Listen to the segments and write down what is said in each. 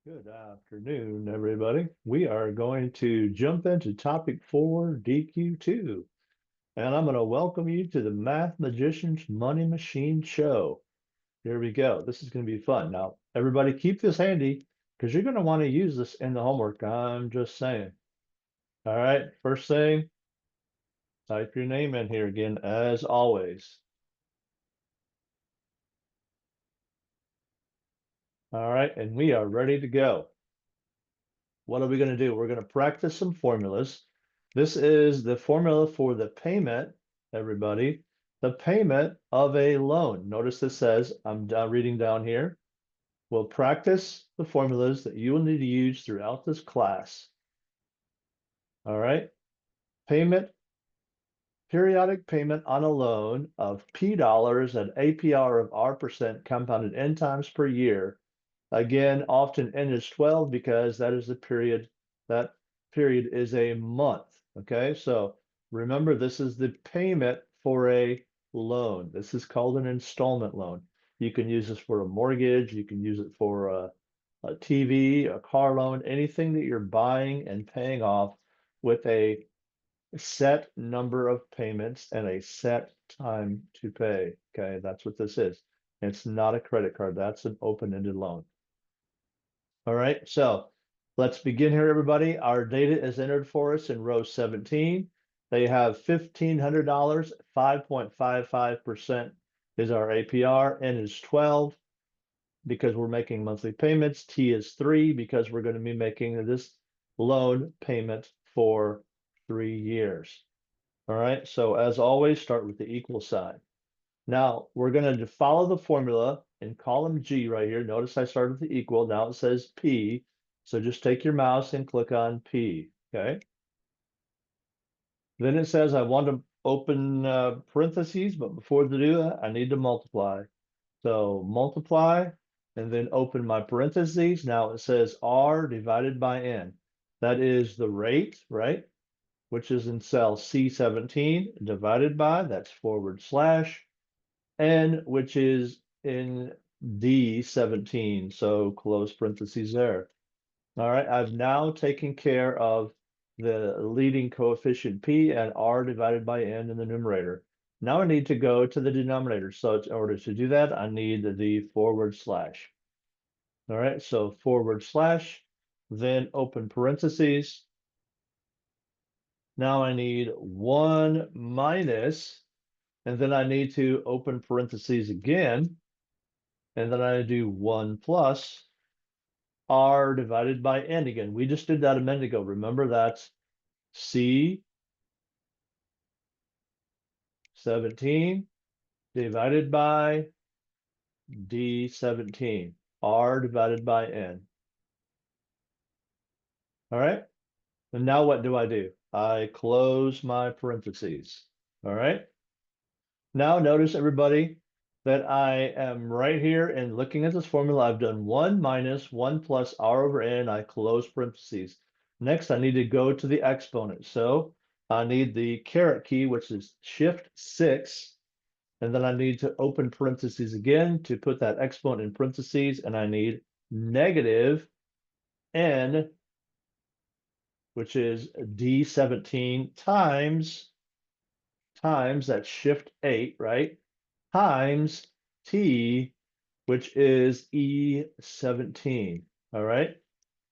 Good afternoon, everybody. We are going to jump into topic 4, DQ2, and I'm going to welcome you to the Math Magician's Money Machine Show. Here we go. This is going to be fun. Now, everybody keep this handy because you're going to want to use this in the homework. I'm just saying. All right, first thing, type your name in here again, as always. All right, and we are ready to go. What are we going to do? We're going to practice some formulas. This is the formula for the payment, everybody, the payment of a loan. Notice this says, I'm reading down here. We'll practice the formulas that you will need to use throughout this class. All right. Payment, periodic payment on a loan of P dollars at APR of R% compounded N times per year. Again, often N is 12 because that is the period, that period is a month. Okay, so remember this is the payment for a loan. This is called an installment loan. You can use this for a mortgage, you can use it for a TV, a car loan, anything that you're buying and paying off with a set number of payments and a set time to pay. Okay, that's what this is. It's not a credit card, that's an open-ended loan. All right, so let's begin here, everybody. Our data is entered for us in row 17. They have $1,500, 5.55% is our APR, N is 12 because we're making monthly payments, T is 3 because we're going to be making this loan payment for 3 years. All right, so as always, start with the equal sign. Now we're going to follow the formula in column G right here. Notice I started with the equal. Now it says P. So just take your mouse and click on P. Okay. Then it says I want to open parentheses, but before to do that, I need to multiply. So multiply and then open my parentheses. Now it says R divided by N. That is the rate, right? Which is in cell C17 divided by, that's forward slash, N, which is in D17, so close parentheses there. All right, I've now taken care of the leading coefficient P and R divided by N in the numerator. Now I need to go to the denominator. So in order to do that, I need the forward slash. All right, so forward slash, then open parentheses. Now I need 1 minus, and then I need to open parentheses again. And then I do 1 plus R divided by N again. We just did that a minute ago. Remember that's C 17 divided by D 17. R divided by N. All right. And now what do? I close my parentheses. All right. Now notice everybody that I am right here and looking at this formula. I've done 1 minus 1 plus R over N. I close parentheses. Next, I need to go to the exponent. So I need the caret key, which is Shift 6. And then I need to open parentheses again to put that exponent in parentheses. And I need negative N, which is D17 times that Shift 8, right? Times T, which is E17. All right.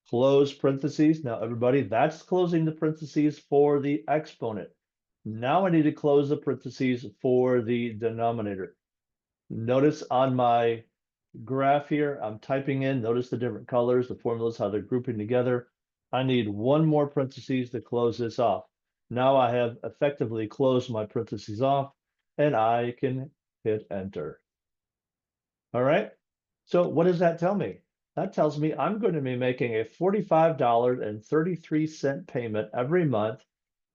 Close parentheses. Now, everybody, that's closing the parentheses for the exponent. Now I need to close the parentheses for the denominator. Notice on my graph here, I'm typing in, notice the different colors, the formulas, how they're grouping together. I need one more parentheses to close this off. Now I have effectively closed my parentheses off and I can hit enter. All right. So what does that tell me? That tells me I'm going to be making a $45.33 payment every month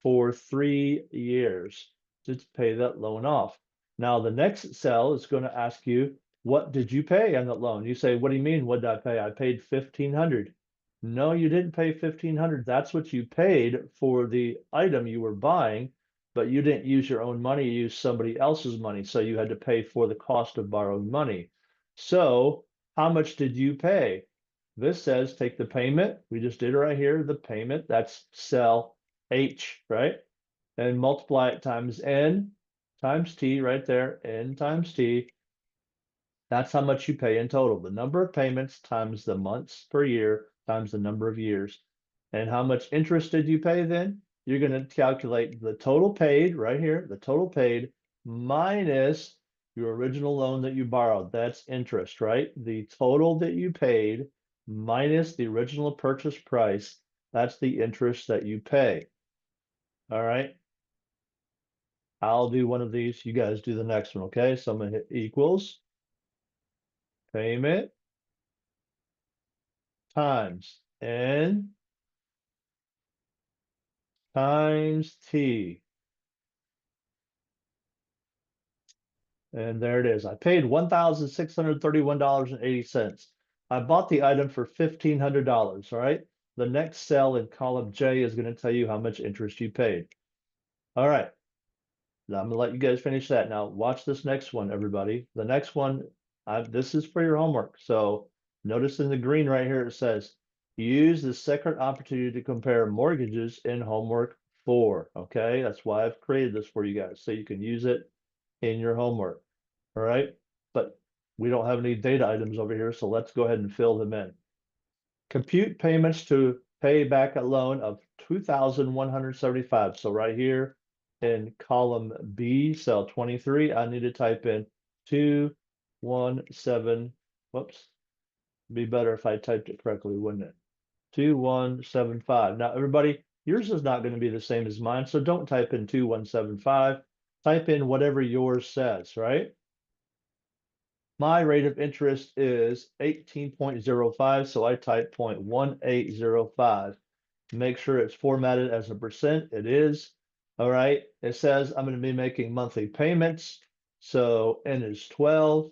for 3 years to pay that loan off. Now the next cell is going to ask you, what did you pay on that loan? You say, what do you mean? What did I pay? I paid 1,500. No, you didn't pay 1,500. That's what you paid for the item you were buying, but you didn't use your own money, you used somebody else's money. So you had to pay for the cost of borrowed money. So how much did you pay? This says take the payment. We just did it right here. The payment, that's cell H, right? And multiply it times N times T right there, N times T. That's how much you pay in total. The number of payments times the months per year times the number of years. And how much interest did you pay then? You're going to calculate the total paid right here, the total paid minus your original loan that you borrowed. That's interest, right? The total that you paid minus the original purchase price. That's the interest that you pay. All right. I'll do one of these. You guys do the next one. Okay. So I'm going to hit equals payment times N times T. And there it is. I paid $1,631.80. I bought the item for $1,500, all right? The next cell in column J is going to tell you how much interest you paid. All right. Now I'm going to let you guys finish that. Now watch this next one, everybody. The next one, this is for your homework. So notice in the green right here, it says, use the second opportunity to compare mortgages in homework 4. Okay, that's why I've created this for you guys, so you can use it in your homework. All right, but we don't have any data items over here, so let's go ahead and fill them in. Compute payments to pay back a loan of 2,175. So right here in column B, cell 23, I need to type in 217. Whoops. Be better if I typed it correctly, wouldn't it? 2175. Now, everybody, yours is not going to be the same as mine, so don't type in 2175. Type in whatever yours says, right? My rate of interest is 18.05, so I type 0.1805. Make sure it's formatted as a percent. It is. All right. It says I'm going to be making monthly payments. So N is 12.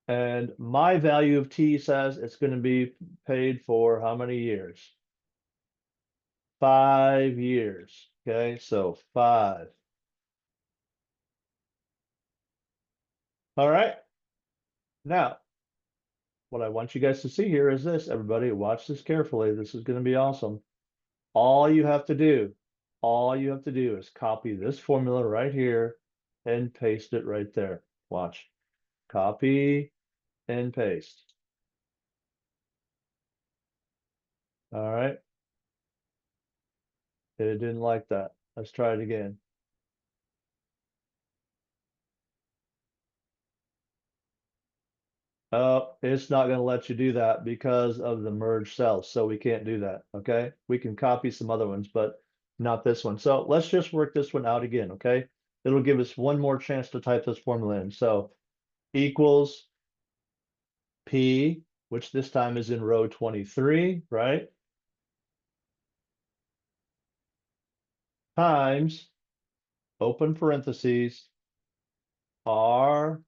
And my value of T says it's going to be paid for how many years? 5 years. Okay, so 5. All right. Now, what I want you guys to see here is this, everybody. Watch this carefully. This is going to be awesome. All you have to do is copy this formula right here and paste it right there. Watch. Copy and paste. All right. It didn't like that. Let's try it again. Oh, it's not going to let you do that because of the merge cells. So we can't do that. Okay. We can copy some other ones, but not this one. So let's just work this one out again. Okay. It'll give us one more chance to type this formula in. So equals P, which this time is in row 23, right? Times, open parentheses, R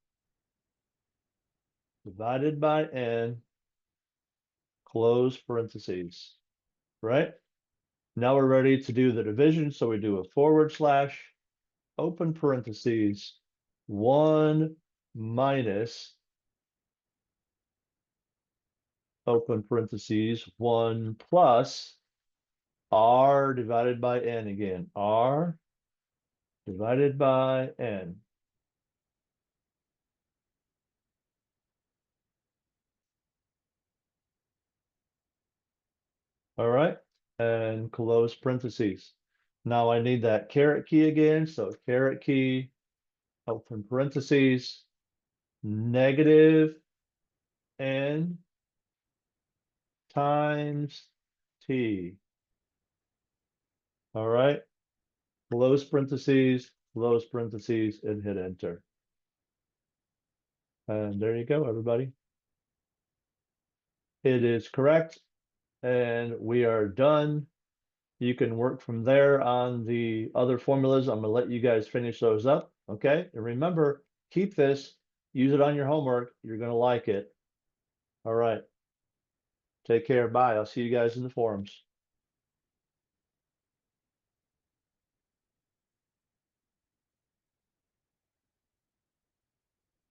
divided by N, close parentheses, right? Now we're ready to do the division. So we do a forward slash, open parentheses, 1 minus, open parentheses, 1 plus R divided by N again. R divided by N. All right, and close parentheses. Now I need that caret key again. So caret key, open parentheses, negative N times T. All right, close parentheses, and hit enter. And there you go, everybody. It is correct. And we are done. You can work from there on the other formulas. I'm going to let you guys finish those up. Okay. And remember, keep this, use it on your homework. You're going to like it. All right. Take care. Bye. I'll see you guys in the forums.